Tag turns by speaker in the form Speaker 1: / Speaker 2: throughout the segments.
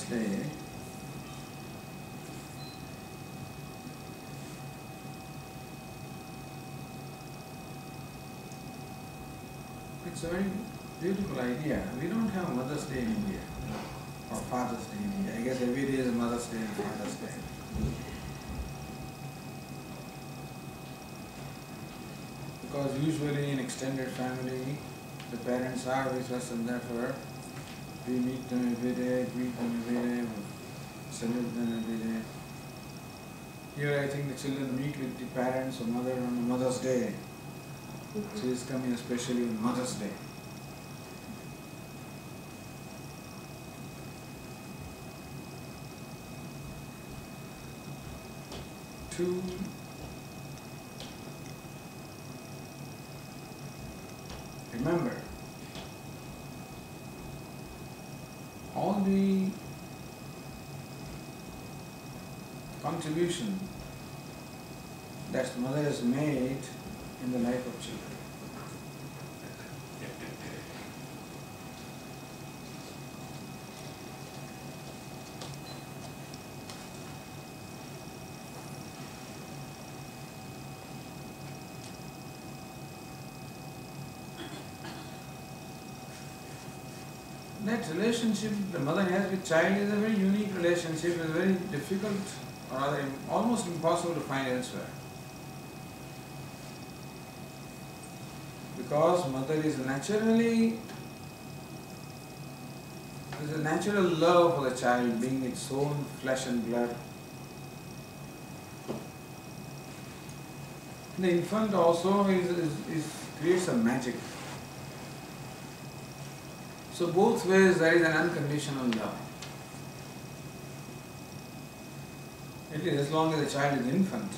Speaker 1: Day, it's a very beautiful idea. We don't have Mother's Day in India, or Father's Day in India. I guess every day is Mother's Day and Father's Day. Because usually in extended family, the parents are with us and therefore we meet them every day, greet them every day, salute them every day. Here I think the children meet with the parents or mother on Mother's Day. She is coming especially on Mother's Day. To remember all the contribution that mother has made in the life of children. That relationship the mother has with child is a very unique relationship, it's very difficult or rather almost impossible to find elsewhere. Because mother is naturally, there is a natural love for the child being its own flesh and blood. The infant also creates a magic. So both ways there is an unconditional love. At least as long as the child is infant,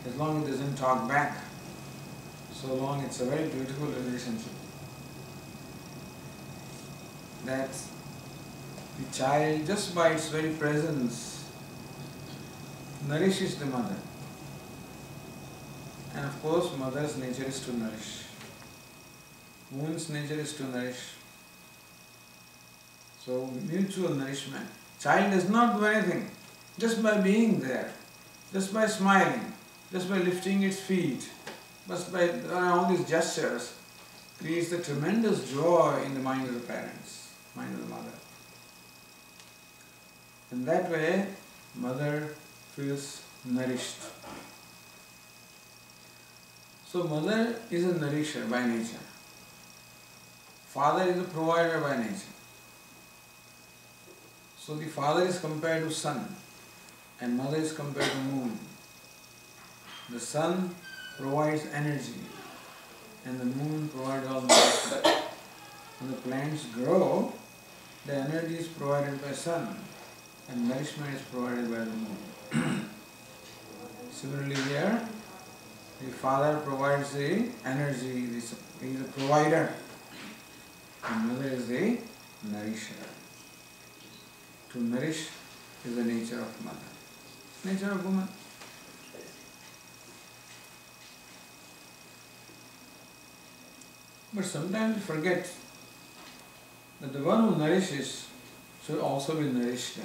Speaker 1: as long as it doesn't talk back, so long it's a very beautiful relationship. That the child, just by its very presence, nourishes the mother. And of course, mother's nature is to nourish. Woman's nature is to nourish. So, mutual nourishment. Child does not do anything. Just by being there, just by smiling, just by lifting its feet, just by all these gestures, creates a tremendous joy in the mind of the parents, mind of the mother. In that way, mother feels nourished. So, mother is a nourisher by nature. Father is a provider by nature. So the father is compared to sun and mother is compared to moon. The sun provides energy and the moon provides all moisture. When the plants grow, the energy is provided by sun and nourishment is provided by the moon. Similarly here, the father provides the energy, he is a provider, and mother is the nourisher. To nourish is the nature of mother, nature of woman. But sometimes we forget that the one who nourishes should also be nourished.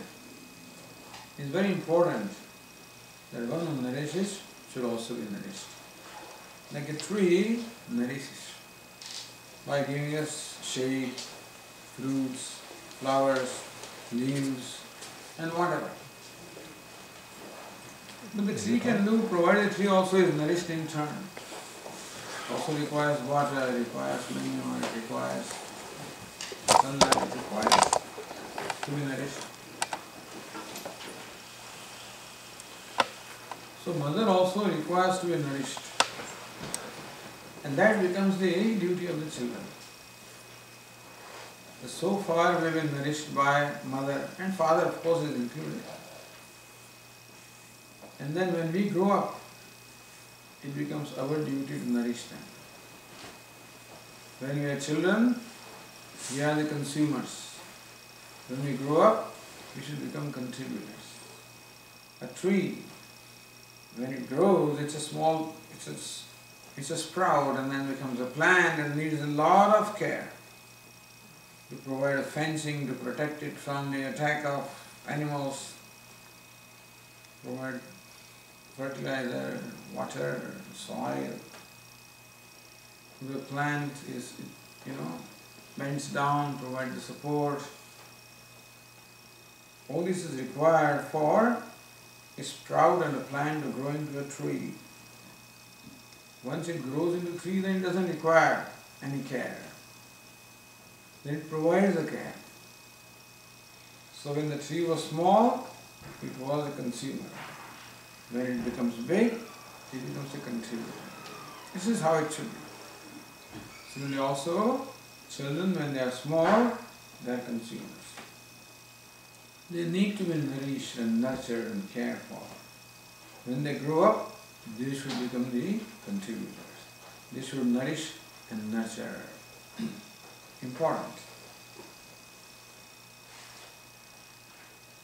Speaker 1: It's very important that the one who nourishes should also be nourished. Like a tree nourishes by giving us shade, fruits, flowers, leaves and whatever. But the tree can do provided the tree also is nourished in turn. Also requires water, it requires manure, it requires sunlight, it requires to be nourished. So mother also requires to be nourished. And that becomes the duty of the children. So far we have been nourished by mother and father of course is included. And then when we grow up, it becomes our duty to nourish them. When we are children, we are the consumers. When we grow up, we should become contributors. A tree, when it grows, it's a sprout and then becomes a plant and needs a lot of care. to provide a fencing to protect it from the attack of animals, provide fertilizer, water, soil. The plant is, bends down, provide the support. All this is required for a sprout and a plant to grow into a tree. Once it grows into a tree, then it doesn't require any care. Then it provides the care. So when the tree was small, it was a consumer. When it becomes big, it becomes a contributor. This is how it should be. Similarly also, children when they are small, they are consumers. They need to be nourished and nurtured and cared for. When they grow up, they should become the contributors. They should nourish and nurture. Important.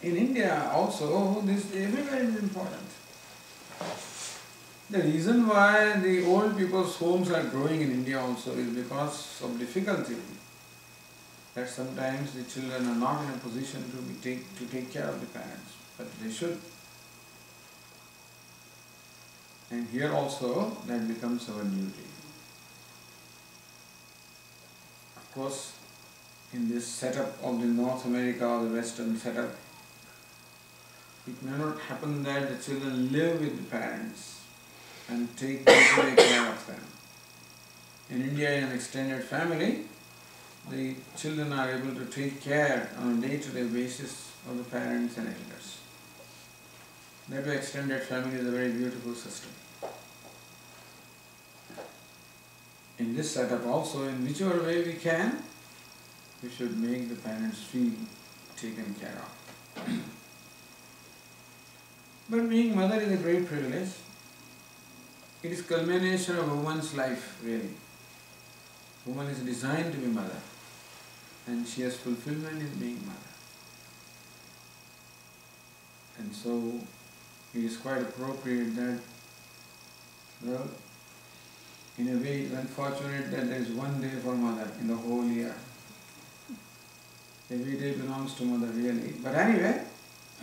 Speaker 1: In India also, this everywhere is important. The reason why the old people's homes are growing in India also is because of difficulty. That sometimes the children are not in a position to take care of the parents, but they should. And here also that becomes our duty. Of course, in this setup of the North America or the Western setup, it may not happen that the children live with the parents and take day-to-day care of them. In India, in an extended family, the children are able to take care on a day-to-day basis of the parents and elders. That way, extended family is a very beautiful system. In this setup also, in whichever way we can, we should make the parents feel taken care of. But being mother is a great privilege. It is culmination of a woman's life, really. Woman is designed to be mother, and she has fulfillment in being mother. And so, it is quite appropriate that, well, in a way it is unfortunate that there is one day for mother in the whole year. Every day belongs to mother, really. But anyway,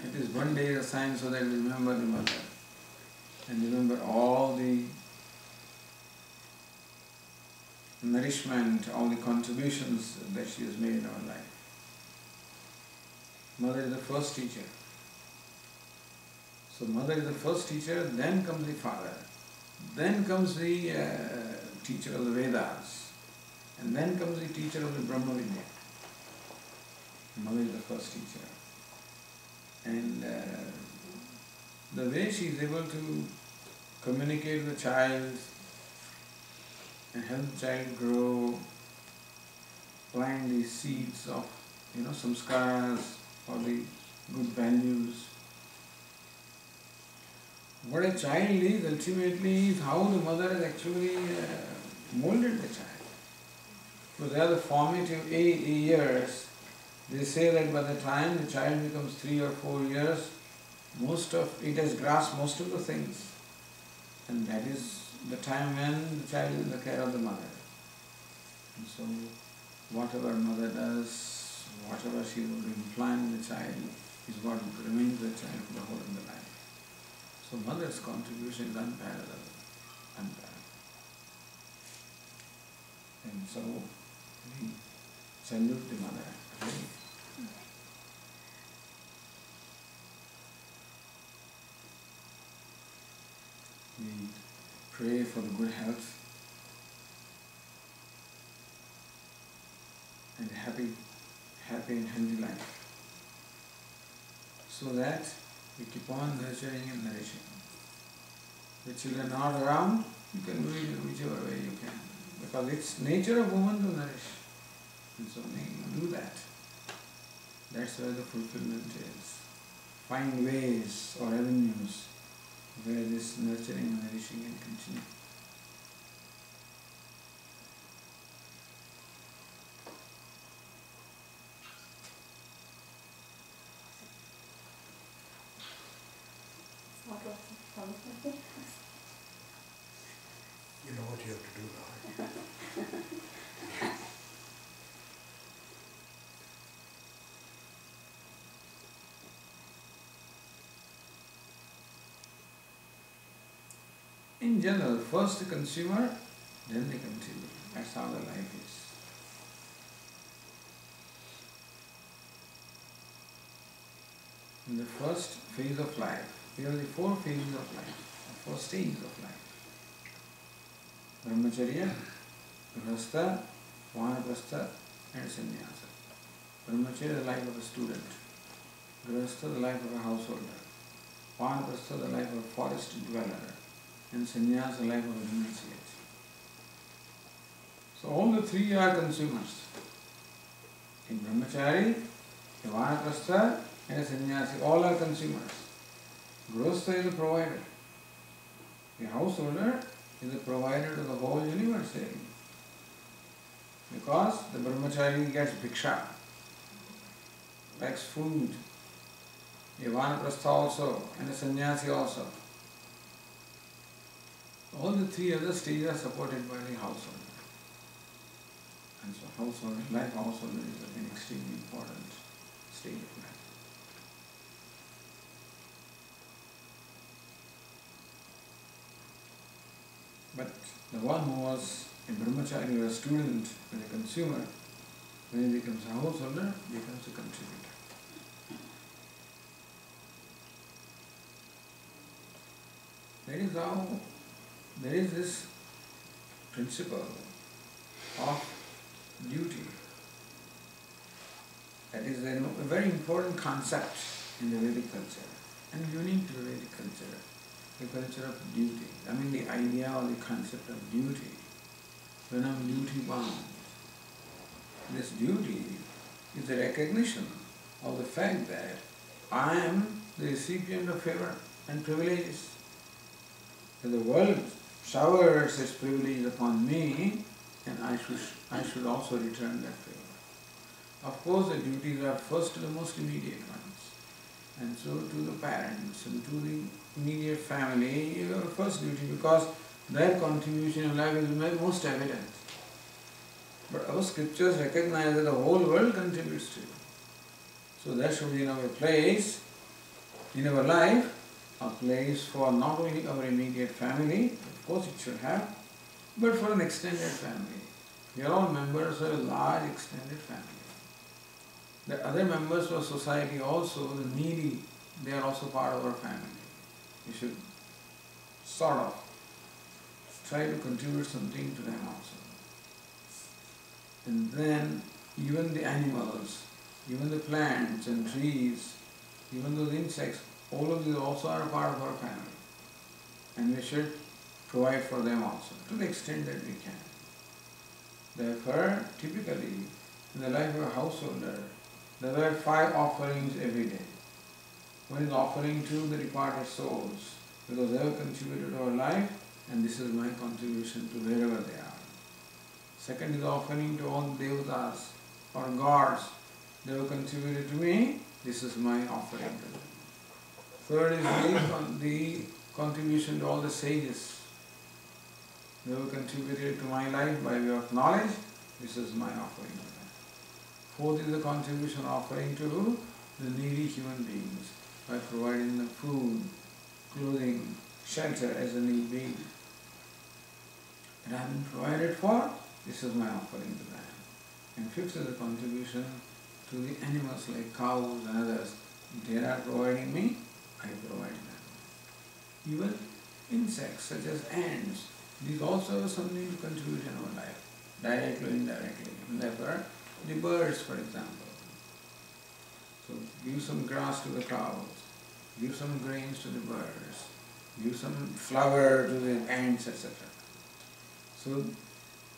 Speaker 1: it is one day assigned so that we remember the mother and remember all the nourishment, all the contributions that she has made in our life. Mother is the first teacher. So mother is the first teacher, then comes the father, then comes the teacher of the Vedas, and then comes the teacher of the Brahma Vidya. Mother is the first teacher. And the way she is able to communicate with the child and help the child grow, plant the seeds of, samskaras or the good values. What a child is ultimately is how the mother has actually molded the child. Because they are the formative years. They say that by the time the child becomes 3 or 4 years, it has grasped most of the things. And that is the time when the child is in the care of the mother. And so, whatever mother does, whatever she will implant in the child, is what remains with the child for the whole of the life. So, mother's contribution is unparalleled. And so, we salute the mother. We pray for the good health and happy and healthy life, so that we keep on nurturing and nourishing. The children are not around, you can do it in whichever way you can, because it's nature of woman to nourish, and so you do that. That's where the fulfillment is. Find ways or avenues where this nurturing and nourishing can continue.
Speaker 2: You know what you have to do now.
Speaker 1: In general, first the consumer, then the contributor. That's how the life is. In the first phase of life, there are the 4 phases of life, the 4 stages of life. Brahmacharya, Grihastha, Vanaprastha and Sannyasa. Brahmacharya, the life of a student. Grihastha, the life of a householder. Vanaprastha, the life of a forest dweller. And Sannyasa, the life of a renunciate. So all the 3 are consumers. In Brahmachari, a Vanaprastha and a Sannyasi, all are consumers. Grihastha is a provider. A householder is a provider to the whole universe. Because the Brahmachari gets bhiksha, likes food. A Vanaprastha also, and a Sannyasi also. All the 3 other stages are supported by the householder. And so life householder is an extremely important stage of life. But the one who was a brahmachari or a student or a consumer, when he becomes a householder, becomes a contributor. That is how there is this principle of duty. That is a very important concept in the Vedic culture and unique to the Vedic culture, the culture of duty. I mean the idea or the concept of duty. When I'm duty bound, this duty is a recognition of the fact that I am the recipient of favor and privileges. That the world showers its privilege upon me, and I should also return that favor. Of course, the duties are first to the most immediate ones, and so to the parents and to the immediate family, your first duty, because their contribution in life is most evident. But our scriptures recognize that the whole world contributes to you. So there should be a place in our life, a place for not only our immediate family, of course it should have, but for an extended family. We are all members of a large extended family. The other members of society also, the needy, they are also part of our family. We should sort of try to contribute something to them also. And then even the animals, even the plants and trees, even those insects, all of these also are a part of our family. And we should provide for them also, to the extent that we can. Therefore, typically, in the life of a householder, there were 5 offerings every day. One is offering to the departed souls, because they have contributed to our life, and this is my contribution to wherever they are. Second is offering to all devotees or gods. They have contributed to me, this is my offering to them. Third is the contribution to all the sages. They have contributed to my life by way of knowledge, this is my offering to them. Fourth is the contribution offering to the needy human beings by providing them food, clothing, shelter as a need be. And I have been provided for, this is my offering to them. And fifth is the contribution to the animals like cows and others. They are providing me, I provide them. Even insects such as ants, these also have something to contribute in our life, directly or indirectly. And therefore, the birds, for example. So give some grass to the cows, give some grains to the birds, give some flour to the ants, etc. So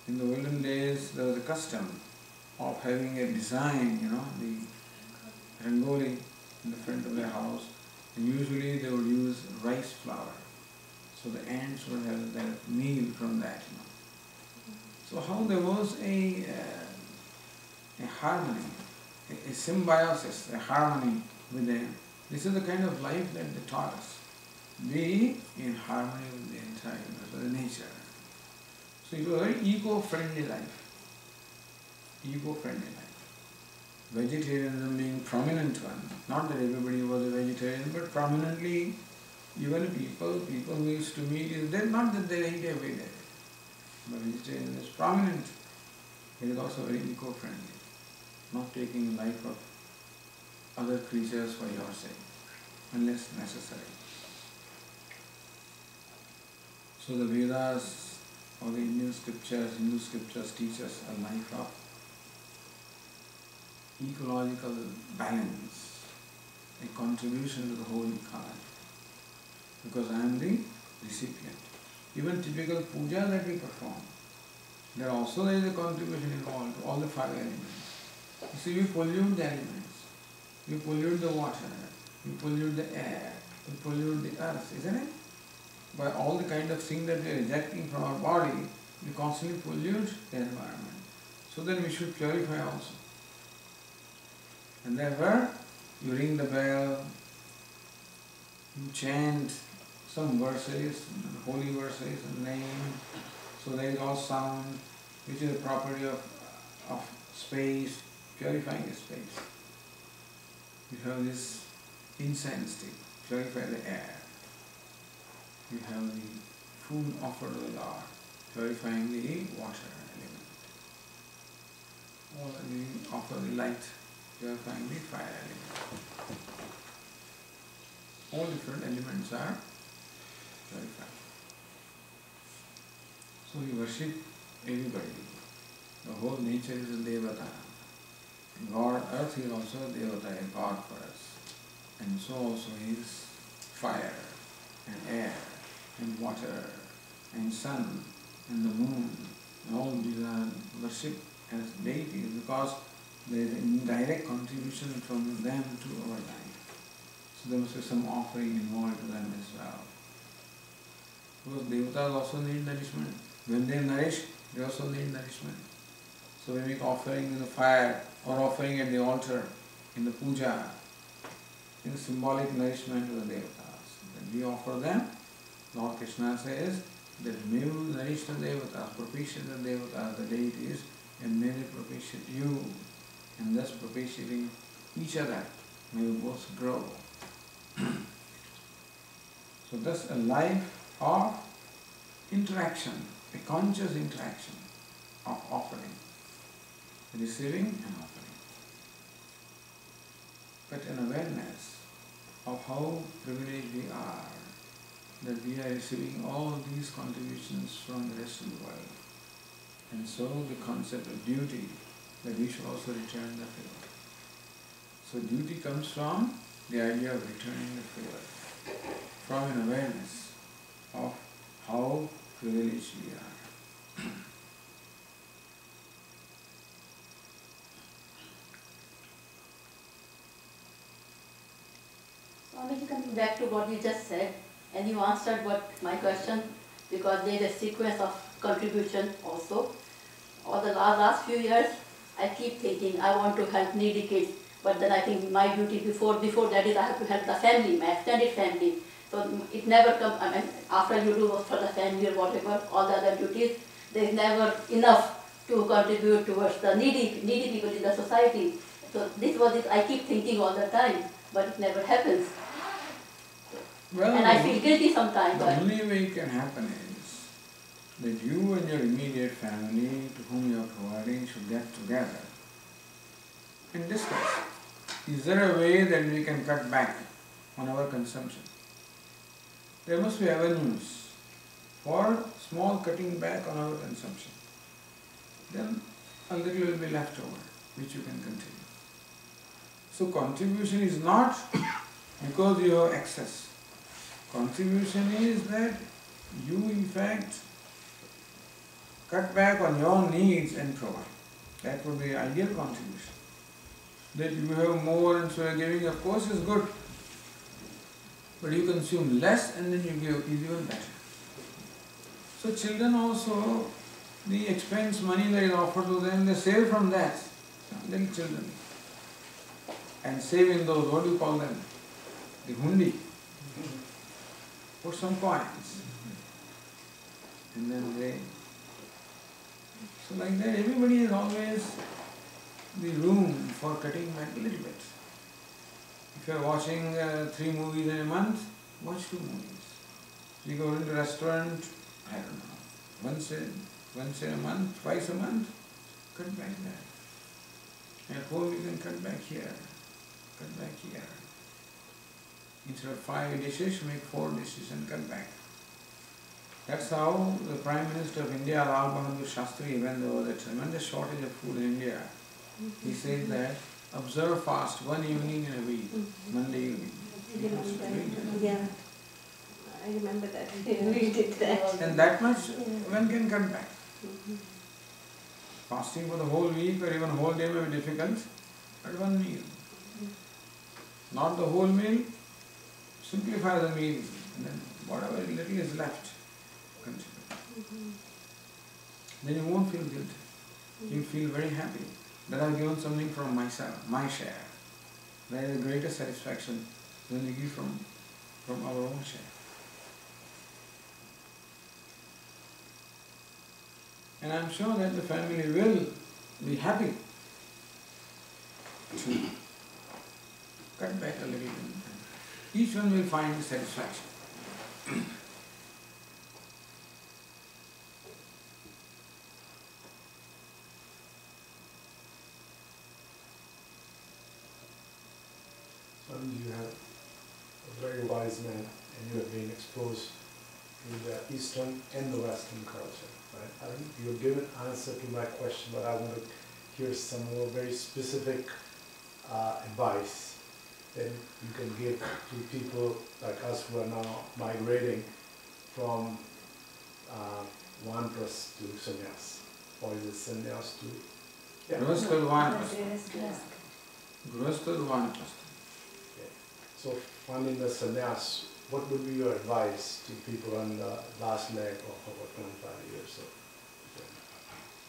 Speaker 1: in the olden days there was a custom of having a design, the rangoli in the front of their house, and usually they would use rice flour. So the ants would have their meal from that. So how there was a harmony, a symbiosis, a harmony with them. This is the kind of life that they taught us. Be in harmony with the entire universe, with the nature. So it was a very eco-friendly life. Eco-friendly life. Vegetarianism being prominent one. Not that everybody was a vegetarian, but prominently Even people who used to meet, they're not that they eat every day. But vegetarian is prominent. It is also very eco-friendly. Not taking the life of other creatures for your sake, unless necessary. So the Vedas or the Hindu scriptures teach us a life of ecological balance, a contribution to the whole ecology. Because I am the recipient. Even typical puja that we perform, there also is a contribution involved to all the five elements. You see, we pollute the elements, we pollute the water, we pollute the air, we pollute the earth, isn't it? By all the kind of things that we are rejecting from our body, we constantly pollute the environment. So then we should purify also. And therefore, you ring the bell, you chant some verses, holy verses and name, so there is all sound, which is a property of space, purifying the space. You have this incense stick, purify the air. You have the food offered to the Lord, purifying the water element. Or you offer the light, purifying the fire element. All different elements are purified. So we worship everybody. The whole nature is a devata. God, earth is also a devata, a God for us. And so also is fire and air and water and sun and the moon. All these are worshipped as deities because there is an indirect contribution from them to our life. So there must be some offering involved to them as well. Because devatas also need nourishment. When they nourish, they also need nourishment. So we make offering in the fire or offering at the altar in the puja, in symbolic nourishment to the devatas. When we offer them, Lord Krishna says that may you nourish the devatas, propitiate the devatas, the deities, and may they propitiate you, and thus propitiating each other, may you both grow. So thus a life of interaction, a conscious interaction of offering, receiving and offering. But an awareness of how privileged we are, that we are receiving all these contributions from the rest of the world. And so the concept of duty, that we should also return the favor. So duty comes from the idea of returning the favor, from an awareness of how privileged we are.
Speaker 3: Swamiji, coming back to what you just said, and you answered my question, because there is a sequence of contribution also. All the last few years, I keep thinking I want to help needy kids, but then I think my duty before that is I have to help the family, my extended family. So it never comes, I mean, after you do for the family or whatever, all the other duties, there is never enough to contribute towards the needy people in the society. So this was it, I keep thinking all the time, but it never happens.
Speaker 1: Well,
Speaker 3: and I feel guilty sometimes.
Speaker 1: The only way it can happen is that you and your immediate family to whom you are providing should get together and discuss. Is there a way that we can cut back on our consumption? There must be avenues for small cutting back on our consumption. Then a little will be left over, which you can continue. So contribution is not because you have excess. Contribution is that you in fact cut back on your needs and provide. That would be ideal contribution. That you have more and so you are giving, of course, is good. But you consume less and then you give is even better. So children also, the expense money that is offered to them, they save from that. Little children. And save in those, what do you call them? The hundi. Put some coins. And then they... So like that, everybody has always the room for cutting back a little bit. If you are watching 3 movies in a month, watch 2 movies. You go into a restaurant, I don't know, once in a month, twice a month, cut back there. At home you can cut back here, cut back here. Instead of 5 dishes, make 4 dishes and cut back. That's how the Prime Minister of India, Lal Bahadur Shastri, when there was a tremendous shortage of food in India, he said that observe fast 1 evening in a week, Monday evening.
Speaker 4: Yeah, I remember that. We did that.
Speaker 1: And that much one can cut back. Fasting for the whole week or even whole day may be difficult, but 1 meal. Not the whole meal, simplify the meal, and then whatever little is left, continue. Then you won't feel guilty. You feel very happy that I've given something from myself, my share. There is a greater satisfaction when you give from our own share. And I'm sure that the family will be happy to cut back a little bit. Each one will find satisfaction.
Speaker 2: Swami, you have a very wise man, and you have been exposed to the Eastern and the Western culture. Right? I think you given answer to my question, but I want to hear some more very specific advice that you can give to people like us who are now migrating from Vanprastha to sannyas. Or is it sannyas to?
Speaker 1: Grihastha Vanprastha. Grihastha Vanprastha.
Speaker 2: So finding the sannyas, what would be your advice to people on the last leg of about 25 years?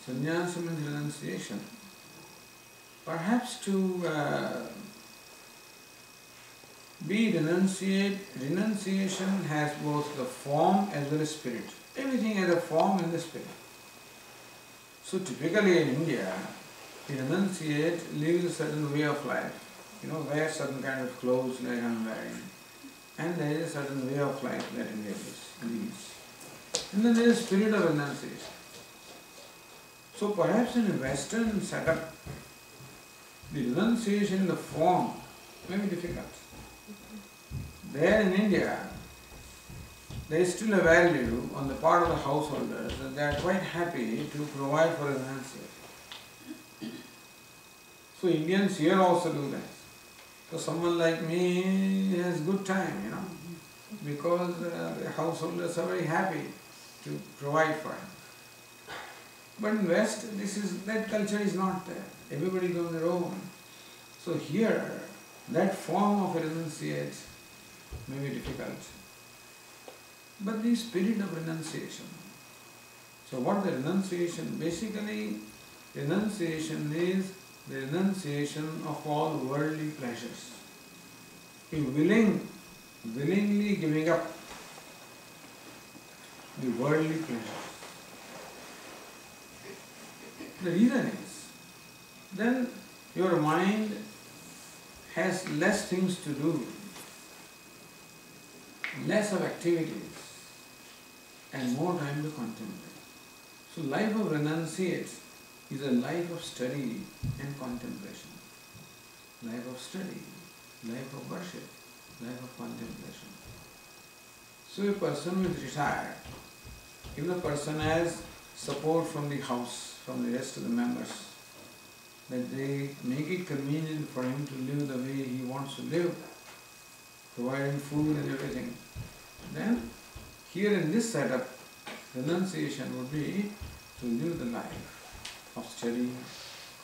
Speaker 1: Sannyasa means renunciation. Perhaps to be renunciation has both the form as well as spirit. Everything has a form and the spirit. So typically in India, the renunciate lives a certain way of life. Wear certain kind of clothes like I'm wearing. And there is a certain way of life that India leads. And then there is spirit of renunciation. So perhaps in a Western setup, the renunciation in the form may be difficult. There in India, there is still a value on the part of the householders that they are quite happy to provide for renunciation. So Indians here also do that. So someone like me has good time, because the householders are very happy to provide for him. But in West, that culture is not there. Everybody is on their own. So here, that form of renunciate may be difficult. But the spirit of renunciation. So what the renunciation? Basically, renunciation is the renunciation of all worldly pleasures. Willingly giving up the worldly pleasures. The reason is, then your mind has less things to do, less of activities, and more time to contemplate. So life of renunciate is a life of study and contemplation. Life of study, life of worship, life of contemplation. So a person who is retired, if the person has support from the house, from the rest of the members, that they make it convenient for him to live the way he wants to live, providing food and everything, then here in this setup, renunciation would be to live the life of study,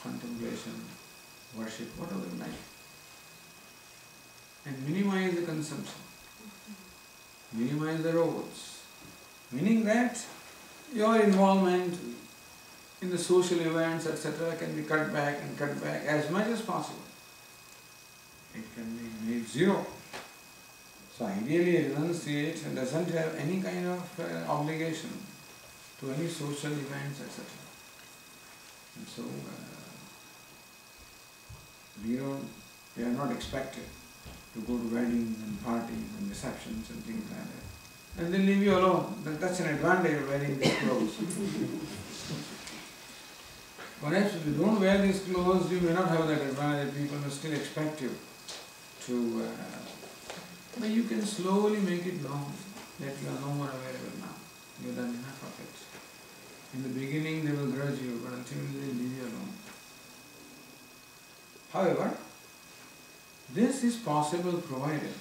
Speaker 1: contemplation, worship, whatever you like, and minimize the consumption, minimize the roads, meaning that your involvement in the social events, etc., can be cut back as much as possible. It can be made zero. So ideally, renunciate and doesn't have any kind of obligation to any social events, etc. And so we are not expected to go to weddings and parties and receptions and things like that. And they leave you alone. That's an advantage of wearing these clothes. Perhaps if you don't wear these clothes, you may not have that advantage. People will still expect you to... but you can slowly make it known that you are no more available now. You have done enough of it. In the beginning they will grudge you, but ultimately they leave you alone. However, this is possible provided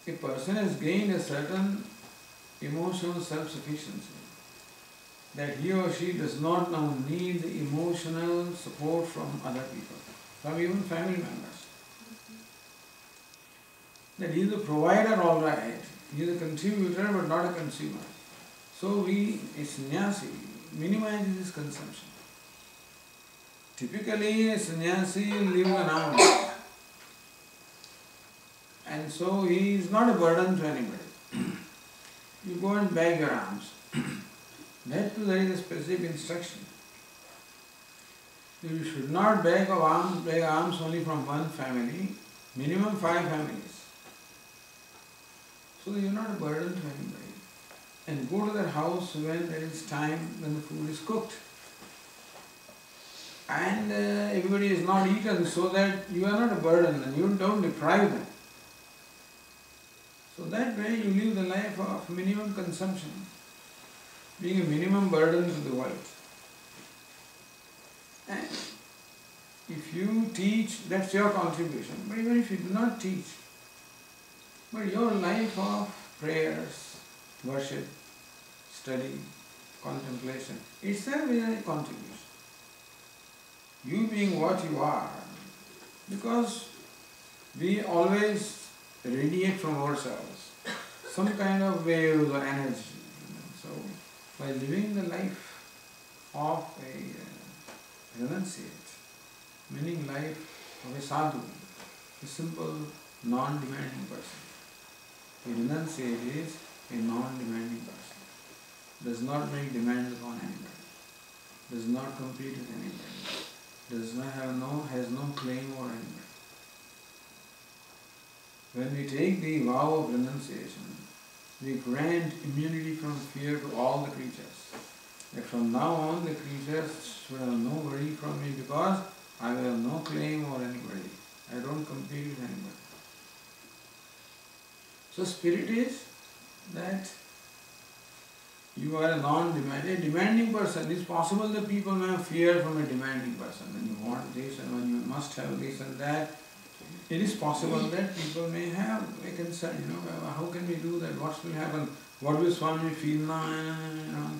Speaker 1: a person has gained a certain emotional self-sufficiency, that he or she does not now need the emotional support from other people, from even family members. That he is a provider, all right, he is a contributor but not a consumer. So a sannyasi minimizes his consumption. Typically a sannyasi lives an alms, and so he is not a burden to anybody. You go and beg your alms. That too there is a specific instruction. You should not beg alms only from one family, minimum 5 families. So that you are not a burden to anybody. And go to their house when there is time, when the food is cooked. And everybody is not eaten, so that you are not a burden and you don't deprive them. So that way you live the life of minimum consumption, being a minimum burden to the world. And if you teach, that's your contribution. But even if you do not teach, but your life of prayers, worship, study, contemplation, itself is a contribution. You being what you are, because we always radiate from ourselves some kind of waves or energy. So, by living the life of a renunciate, meaning life of a sadhu, a simple, non-demanding person. A renunciate is a non-demanding person, does not make demands upon anybody, does not compete with anybody, has no claim over anybody. When we take the vow of renunciation, we grant immunity from fear to all the creatures. That from now on the creatures should have no worry from me because I will have no claim over anybody. I don't compete with anybody. So spirit is that you are a demanding person. It's possible that people may have fear from a demanding person. When you want this and when you must have this and that, it is possible that people may have a concern, how can we do that, what will happen, what will Swami feel now,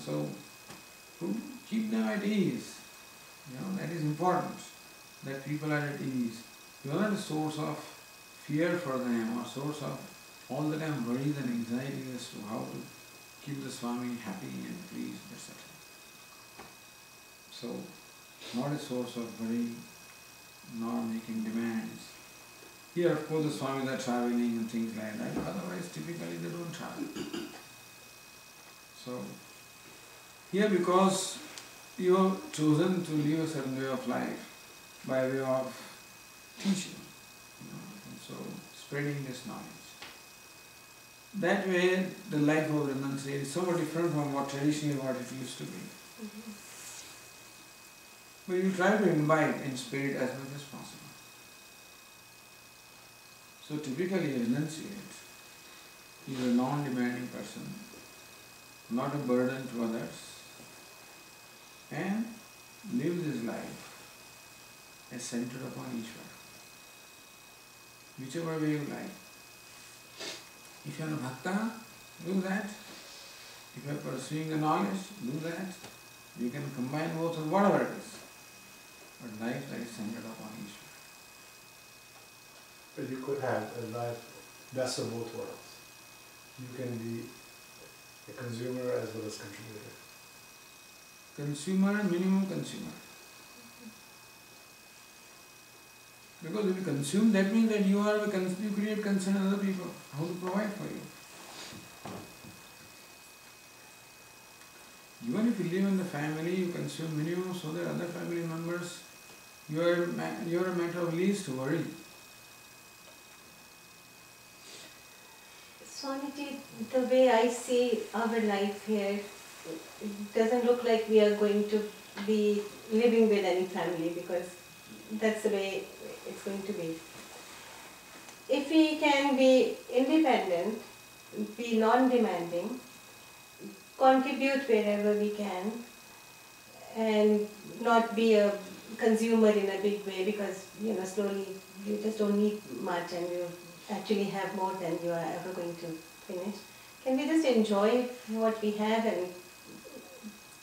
Speaker 1: so keep them at ease. That is important, that people are at ease. You are not a source of fear for them or source of all the time worries and anxiety as to how to keep the Swami happy and pleased, etc. So, not a source of worry, nor making demands. Here, of course, the Swamis are traveling and things like that, otherwise typically they don't travel. So, here because you have chosen to live a certain way of life by way of teaching, and so spreading this knowledge. That way, the life of renunciation is somewhat different from what traditionally it used to be. But you try to imbibe in spirit as much as possible. So typically a renunciate is a non-demanding person, not a burden to others, and lives his life as centered upon Ishvara. Whichever way you like. If you are a bhakta, do that. If you are pursuing the knowledge, do that. You can combine both or whatever it is. But life that is centered upon Ishvara.
Speaker 2: But you could have a life best of both worlds. You can be a consumer as well as contributor.
Speaker 1: Consumer and minimum consumer. Because if you consume, that means that you create concern in other people, how to provide for you. Even if you live in the family, you consume minimum so that other family members, you are a matter of least worry.
Speaker 4: The way I see our life here, it doesn't look like we are going to be living with any family, because that's the way it's going to be. If we can be independent, be non-demanding, contribute wherever we can, and not be a consumer in a big way, because slowly you just don't need much and you actually have more than you are ever going to finish. Can we just enjoy what we have and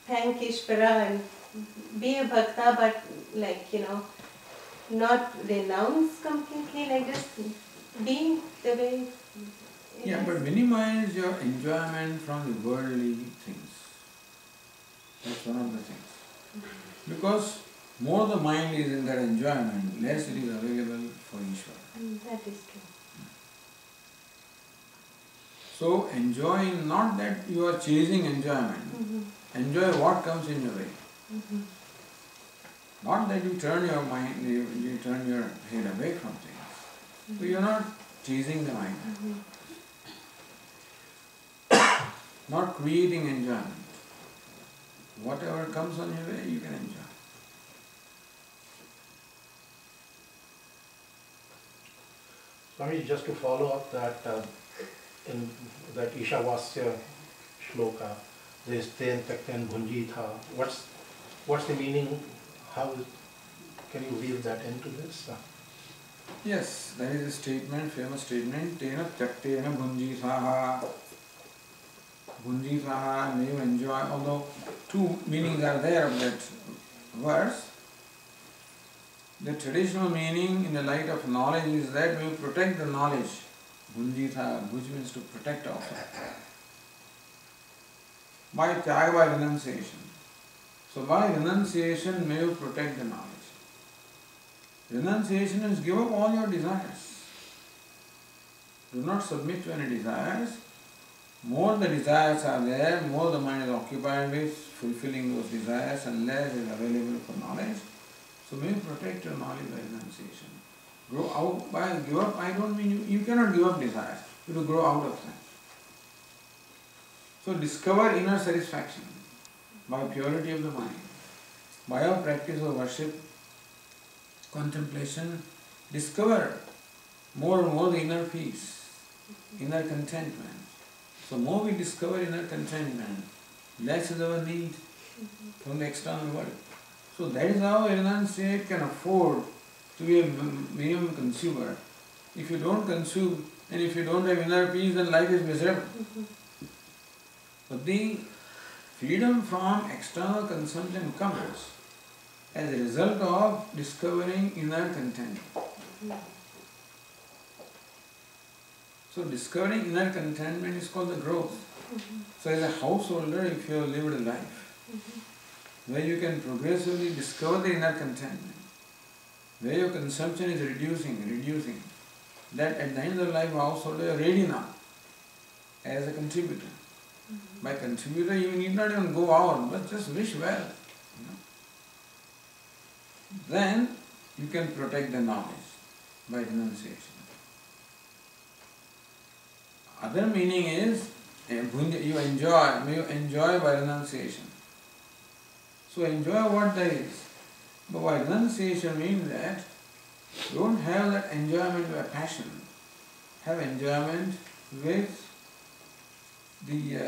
Speaker 4: thank Ishvara and be a bhakta, but not renounce completely, like just be the way it
Speaker 1: Yeah,
Speaker 4: is?
Speaker 1: but minimize your enjoyment from the worldly things. That's one of the things. Because more the mind is in that enjoyment, less it is available for Ishvara.
Speaker 4: That is true.
Speaker 1: So enjoying, not that you are chasing enjoyment, enjoy what comes in your way. Not that you turn your mind, you turn your head away from things. So you are not chasing the mind. Not creating enjoyment. Whatever comes on your way, you can enjoy.
Speaker 5: Swami, just to follow up that, in that Ishavasya shloka, there is ten takten bhunjitha. What's the meaning? Can you weave that into this?
Speaker 1: Yes, there is a statement, famous statement, tena tyaktena bhunjitha. Bhunjitha, may you enjoy, although two meanings are there of that verse. The traditional meaning in the light of knowledge is that we protect the knowledge. Bhunjitha, which means to protect also. By tyaga, by renunciation. So by renunciation, may you protect the knowledge. Renunciation is give up all your desires. Do not submit to any desires. More the desires are there, more the mind is occupied with fulfilling those desires, and less is available for knowledge. So may you protect your knowledge by renunciation. Grow out by give up, I don't mean you cannot give up desires. You have to grow out of them. So discover inner satisfaction by purity of the mind. By our practice of worship, contemplation, discover more and more the inner peace, inner contentment. So more we discover inner contentment, less is our need from the external world. So that is how a renunciate can afford to be a minimum consumer. If you don't consume and if you don't have inner peace, then life is miserable. But the freedom from external consumption comes as a result of discovering inner contentment. So discovering inner contentment is called the growth. So as a householder, if you have lived a life where you can progressively discover the inner contentment, where your consumption is reducing, that at the end of life, householder, you are ready now as a contributor. By contributor, you need not even go out, but just wish well. Then you can protect the knowledge by renunciation. Other meaning is you enjoy by renunciation. So enjoy what there is. But by renunciation means that you don't have that enjoyment by passion. Have enjoyment with the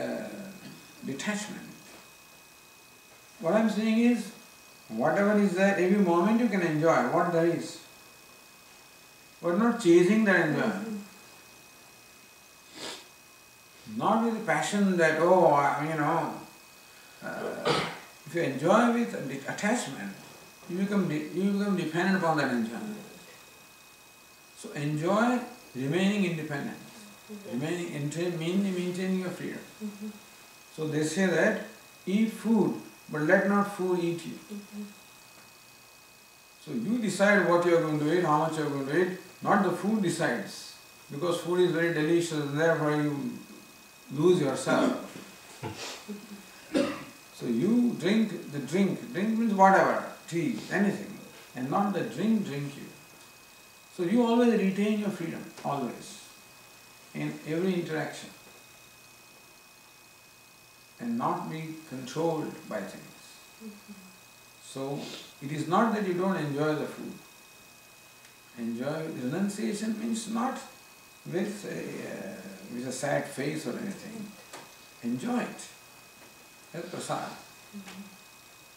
Speaker 1: detachment. What I am saying is, whatever is there, every moment you can enjoy what there is. But not chasing that enjoyment. Not with passion that, if you enjoy with attachment, you become dependent upon that enjoyment. So enjoy remaining independent, maintaining your freedom. So they say that eat food, but let not food eat you. So you decide what you are going to eat, how much you are going to eat, not the food decides. Because food is very delicious, and therefore you lose yourself. So you drink the drink means whatever, tea, anything, and not the drink you. So you always retain your freedom, always, in every interaction. and not be controlled by things. So it is not that you don't enjoy the food. Enjoy renunciation means not with a sad face or anything. Enjoy it as prasad.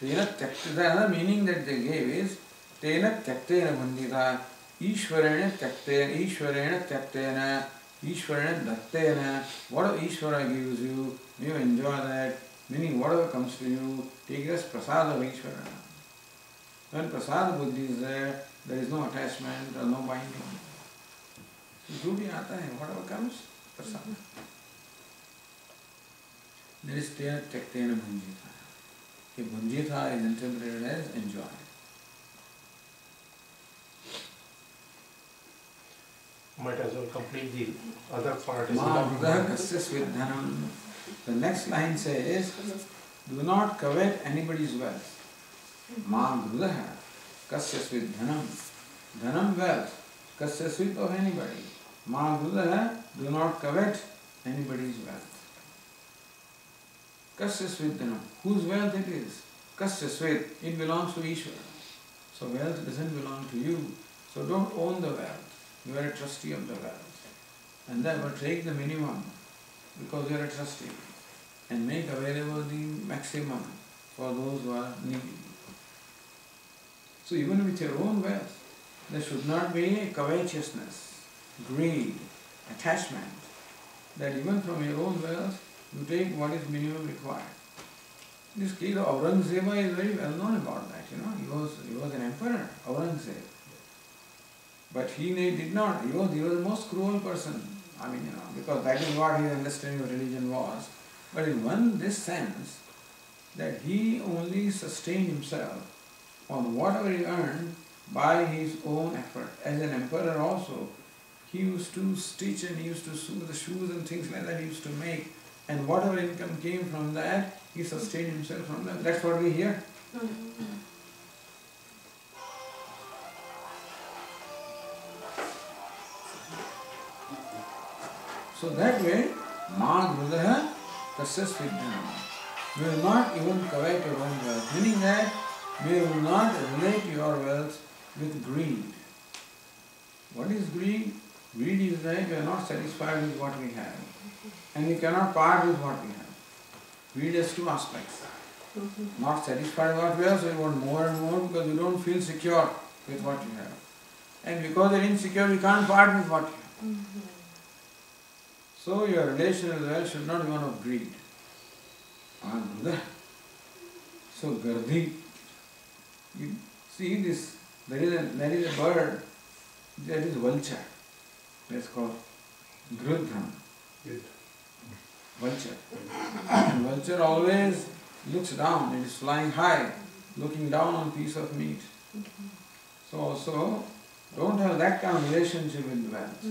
Speaker 1: The other meaning that they gave is Tena Tyaktena Bandita Ishwarena Tyaktena Ishwarena Dattena. Whatever Ishvara gives you, you enjoy that. Meaning whatever comes to you, take it as prasad of Ishvara. When prasad buddhi is there, there is no attachment or no binding. जो भी आता है, whatever comes, prasad. There is Tena Tyaktena Bhunjita. A Bhunjita is interpreted as enjoy.
Speaker 5: Might as well complete the other part.
Speaker 1: Ma Buddha Kasya Svidhanam. The next line says, do not covet anybody's wealth. Ma Buddha Kasya Svidhanam. Dhanam wealth. Kasya Svid of anybody. Ma Buddha, do not covet anybody's wealth. Kasya Svidhanam. Whose wealth it is? Kasya Svid. It belongs to Ishvara. So wealth doesn't belong to you. So don't own the wealth. You are a trustee of the wealth. And therefore take the minimum because you are a trustee and make available the maximum for those who are needy. So even with your own wealth, there should not be covetousness, greed, attachment, that even from your own wealth you take what is minimum required. This case of Aurangzeb is very well known about that. He was an emperor, Aurangzeb. But he did not. He was the most cruel person. Because that is what his understanding of religion was. But in this sense, that he only sustained himself on whatever he earned by his own effort. As an emperor also, he used to stitch and he used to sew the shoes and things like that he used to make. And whatever income came from that, he sustained himself from that. That's what we hear. So that way, Ma Grudaha Kasya Svidhanam. You will not even covet your own wealth, meaning that you will not relate your wealth with greed. What is greed? Greed is that we are not satisfied with what we have and we cannot part with what we have. Greed has two aspects. Not satisfied with what we have, so you want more and more because you don't feel secure with what you have. And because you are insecure, you can't part with what you have. So your relation with wealth should not be one of greed. So Gardhi, you see this, there is a bird, that is vulture. That's called Grudham. Vulture. And vulture always looks down, it is flying high, looking down on a piece of meat. So also, don't have that kind of relationship with wealth.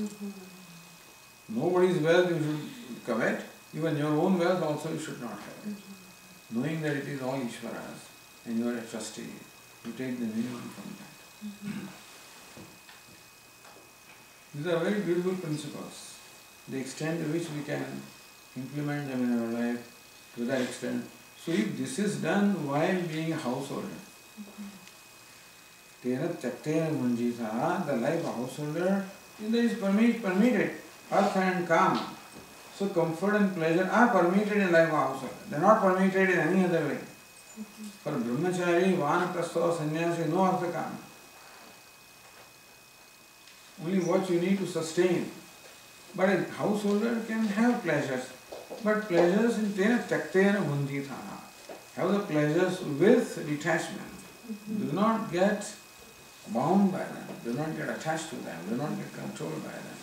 Speaker 1: Nobody's wealth you should covet, even your own wealth also you should not covet. Knowing that it is all Ishvara's and you are a trustee, you take the minimum from that. These are very beautiful principles. The extent to which we can implement them in our life, to that extent. So if this is done while being a householder, Tena Tyaktena Bhunjita, the life of a householder, is permitted. Artha and Kama. So comfort and pleasure are permitted in life of a householder. They are not permitted in any other way. For brahmachari, vanaprastha, sannyasi, no artha kama. Only what you need to sustain. But a householder can have pleasures. But pleasures in Tena Tyaktena Bhunjita. Have the pleasures with detachment. Do not get bound by them. Do not get attached to them. Do not get controlled by them.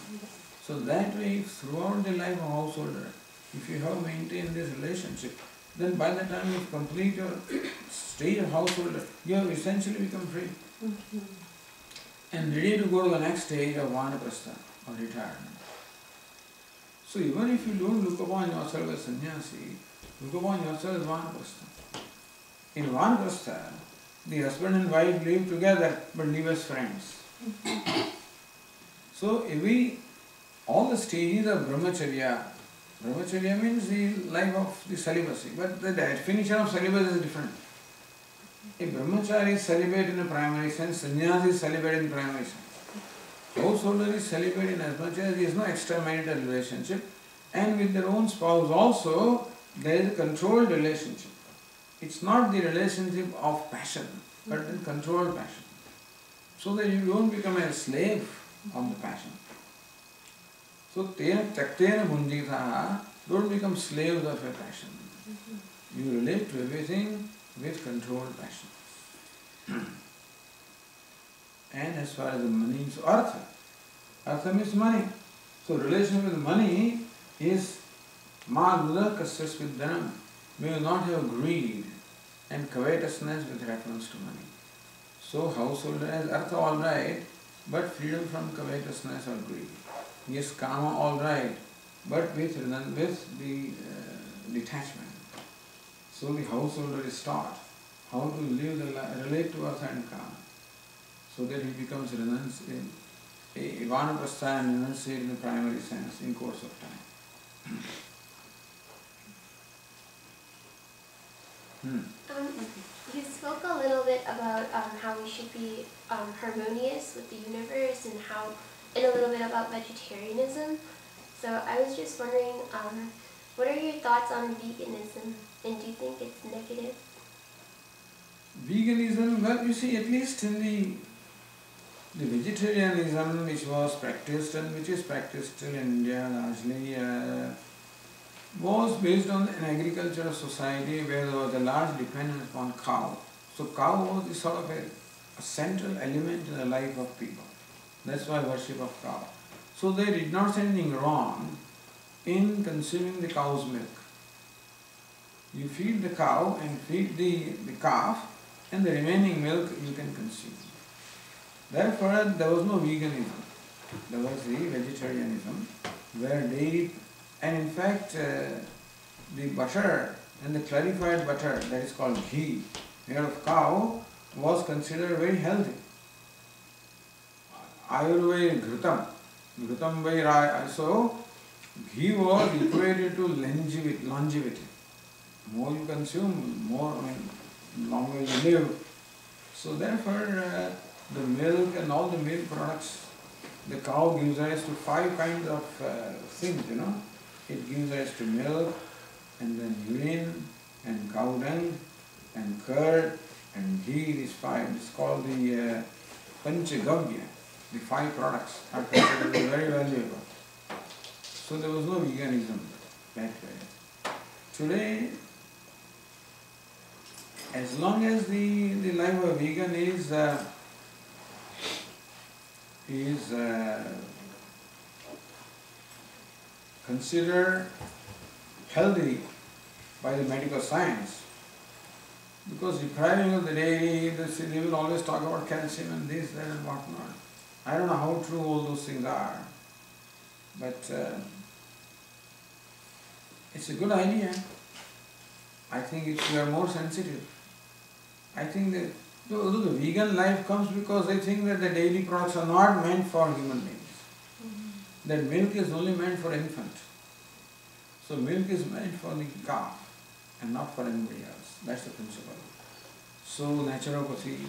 Speaker 1: So that way, throughout the life of a householder, if you have maintained this relationship, then by the time you complete your stage of householder, you have essentially become free. And ready to go to the next stage of vanaprastha or retirement. So even if you don't look upon yourself as sannyasi, look upon yourself as vanaprastha. In vanaprastha, the husband and wife live together but live as friends. So all the stages of brahmacharya Brahmacharya means the life of the celibacy, but the definition of celibacy is different. If brahmachari is celibate in a primary sense, sannyasi is celibate in primary sense. Householder is celibate in as much as there is no extramarital relationship, and with their own spouse also there is a controlled relationship. It's not the relationship of passion, but a controlled passion. So that you don't become a slave of the passion. So tena tyaktena bhunjitaha, don't become slaves of a passion. You relate to everything with controlled passion. And as far as the money is artha. Artha means money. So relation with money is madhula kasyas vidyanam. May you not have greed and covetousness with reference to money. So householder has artha alright, but freedom from covetousness or greed. Yes, kama alright, but with the detachment. So the householder is taught how to live relate to artha and kama, so that he becomes a vanaprastha and renunciate in the primary sense in course of time.
Speaker 6: You spoke a little bit about how we should be harmonious with the universe and a little bit about vegetarianism. So I was just wondering, what are your thoughts on veganism, and do you think it's negative?
Speaker 1: Veganism, well, you see, at least in the vegetarianism which was practiced and which is practiced still in India largely, was based on an agricultural society where there was a large dependence upon cow. So cow was sort of a central element in the life of people. That's why worship of cow. So they did not see anything wrong in consuming the cow's milk. You feed the cow and feed the calf, and the remaining milk you can consume. Therefore, there was no veganism. There was the vegetarianism, where dairy, and in fact, the butter and the clarified butter, that is called ghee, made of cow, was considered very healthy. Ayurveda ghrutam by rai. So, ghee was equated to longevity. More you consume, longer you live. So therefore, the milk and all the milk products, the cow gives rise to 5 kinds of things, It gives rise to milk, and then urine, and cow dung, and curd, and ghee. These 5, it's called the panchagavya. The 5 products are considered very valuable. So there was no veganism that way. Today, as long as the life of a vegan is considered healthy by the medical science, because depriving of the dairy, they will always talk about calcium and this, that and whatnot. I don't know how true all those things are, but it's a good idea. I think if we are more sensitive, I think that the vegan life comes because they think that the dairy products are not meant for human beings. That milk is only meant for infant. So milk is meant for the calf and not for anybody else. That's the principle. So naturopathy,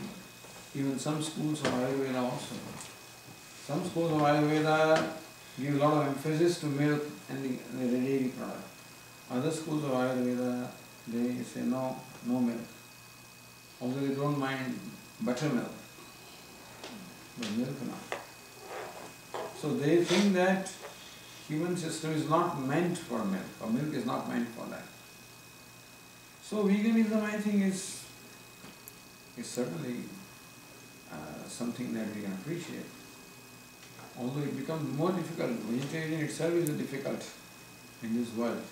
Speaker 1: even some schools of Ayurveda also. Some schools of Ayurveda give a lot of emphasis to milk and the dairy product. Other schools of Ayurveda, they say no milk. Although they don't mind buttermilk, but milk not. So they think that human system is not meant for milk, or milk is not meant for that. So veganism, I think, is certainly something that we can appreciate. Although it becomes more difficult, vegetarian itself is difficult in this world,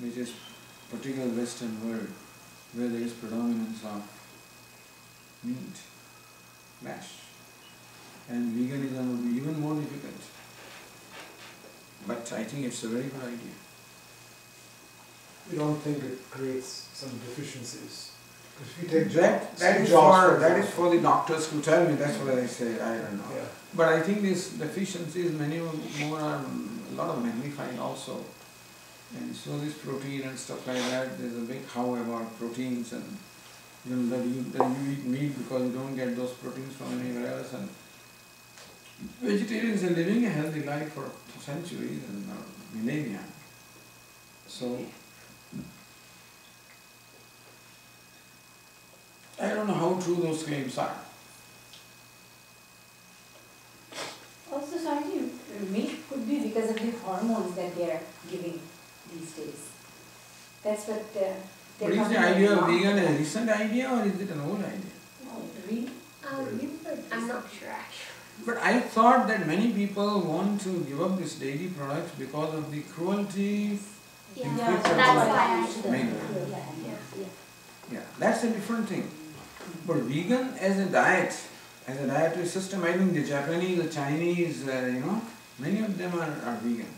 Speaker 1: which is particular Western world, where there is predominance of meat, flesh, and veganism would be even more difficult. But I think it's a very good idea.
Speaker 2: You don't think it creates some deficiencies? If you take
Speaker 1: That is for the doctors to tell me, that's what I say, I don't know.
Speaker 2: Yeah.
Speaker 1: But I think these deficiencies, many more are a lot of magnified also. And so this protein and stuff like that, there's a big how about proteins, and that you eat meat because you don't get those proteins from anywhere else. And vegetarians are living a healthy life for centuries and millennia. So I don't know how true those claims are.
Speaker 7: Also, Swamiji, meat could be because of the hormones that they are giving these days. That's what they're
Speaker 1: But is the idea of vegan a recent idea or is it an old idea?
Speaker 6: I'm not sure actually.
Speaker 1: But I thought that many people want to give up these dairy products because of the cruelty
Speaker 6: Yeah,
Speaker 1: inflicted
Speaker 6: that's
Speaker 1: on
Speaker 6: why
Speaker 1: men. Yeah, that's a different thing. But vegan as a dietary system, I think the Japanese, the Chinese, many of them are vegan.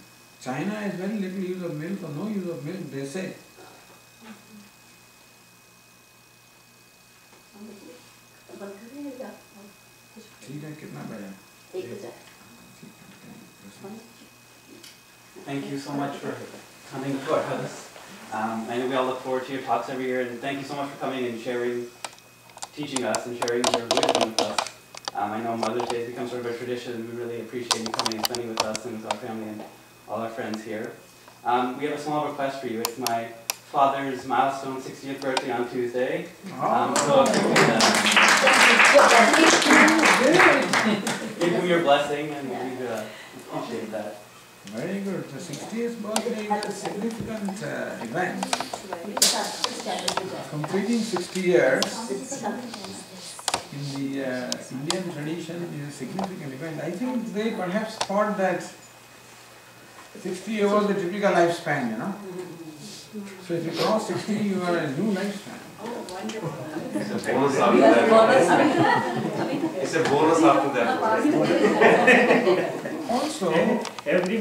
Speaker 1: China has very little use of milk or no use of milk, they say. ठीक है, कितना बजा?
Speaker 8: Thank you so much for coming to us. I know we all look forward to your talks every year, and thank you so much for coming and sharing, teaching us and sharing your wisdom with us. I know Mother's Day has become sort of a tradition. We really appreciate you coming and spending with us and with our family and all our friends here. We have a small request for you. It's my father's milestone 60th birthday on Tuesday. So if you could give him your blessing, and we'd appreciate that.
Speaker 1: Very good. The 60th birthday is a significant event. Completing 60 years in the Indian tradition is a significant event. I think they perhaps thought that 60 years was the typical lifespan, So if you cross 60, you are a new lifespan.
Speaker 9: It's a bonus after that. It's a bonus after that.
Speaker 1: Also,
Speaker 9: every